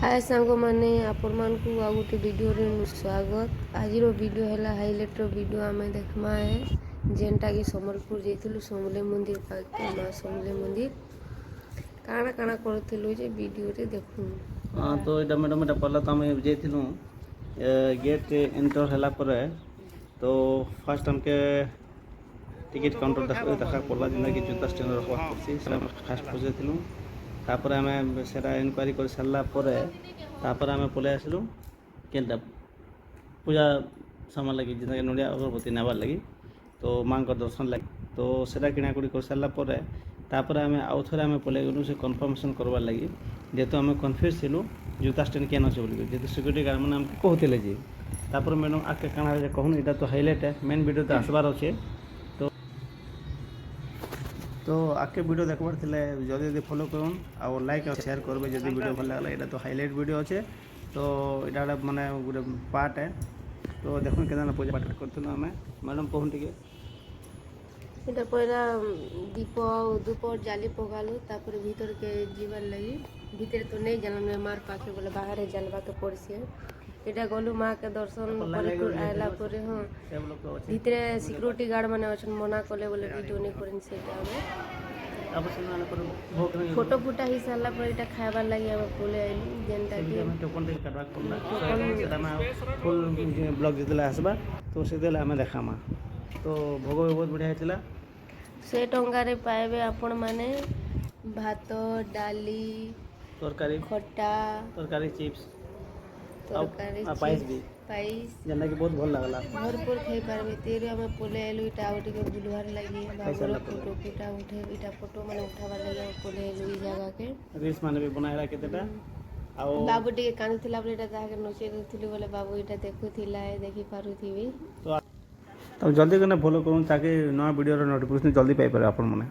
हाय सांग मैंने आपण मानकु आ गोटे वीडियो रे स्वागत। आज वीडियो है हाईलाइट वीडियो आम देखमा है जेनटा कि सम्बलपुर जाइलु समले मंदिर पाके माँ समले मंदिर काଣା काଣା करूँ जे वीडियो रे देखूँ। हाँ तो ये मैडम ये पहला तो आम जाइलु गेट एंटर है तो फास्ट हमके टिकेट काउंटर देखा पड़ा जेनटा कि जूता स्टैंड रखा पड़सी फास्ट पहुँचेलु तापर आम से इनक्वारी कर सारापर आम पलि आसलु केनटा पूजा सामान लगी जेनटा कि नड़िया अगरबत्ती नेबार लगी तो माँ दर्शन लगी तो सेटा किणाकुड़ी कर सारापर तापर आम आउ थे आम पलि गलु से कन्फर्मेसन करवार लगी जेहेतु आम कन्फ्यूज थिलु जूता स्टैंड केन अच्छे बोलिक जेहेतु सिक्यूरीटी गार्ड मैंने आमको कहते जे तापर मैडम आगे काଣା कहून यहाँ तो हाईलाइट है मेन वीडियो तो आसबार अच्छे तो आगे वीडियो देखबार थे जल्दी फॉलो करूँ और लाइक और शेयर करेंगे जब वीडियो भल लगे यहाँ तो हाईलाइट वीडियो अच्छे तो यहाँ माने गोटे पार्ट है तो देखो के पूजा पाठ करूँ आम मैडम कहून टे এটা পয়লা दीप धूप जाली पकालु तापर भीतर के जीवन लगी भीतर तो नहीं जान मार पाके बोले बाहर जालवा के पड़सी এটা गलु माँ के दर्शन आला पर हाँ भीतर सिक्यूरीटी गार्ड मैंने अच्छा मना कले बोले वीडियो नहीं करें से फोटो फुटा ही सारा पर এটা খাইবার লাগি আমি বলে আইলি যেনটা কি আমি টোকন থেকে কাটবা করলা সেটা না ফুল ব্লগ যেতলে আসবা তো সেতলে আমি দেখামা তো ভোগ বহুত বঢ়িয়া হইতিলা से टंगारे पाइबे आपण माने भात डाली तरकारी खट्टा तरकारी चिप्स तरकारी पाइस भी पाइस जेनटा कि बहुत भल लागला भरपूर खाई पारबे तेरे हमें पोले एलु इटा आउ टिके बुलवार लागि बाबूर फोटो फुटा उठे इटा फोटो माने उठाबार लागि हम पोले एलु ई जगह के रील्स माने भी बनाइला केतेटा आउ बाबू टिके कांदुथिला बोले इटा ताके नचे दुथिली बोले बाबू इटा देखुथिला देखि पारुथिबी तो जल्दी करना फॉलो करूँ ताकि नया वीडियो नोटिफिकेशन जल्दी पाई पारे आपण माने।